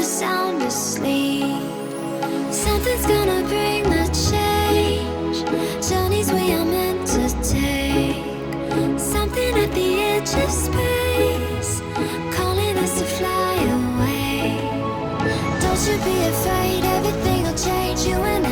sound asleep. Something's gonna bring the change. Journeys we are meant to take. Something at the edge of space, calling us to fly away. Don't you be afraid, everything will change. You and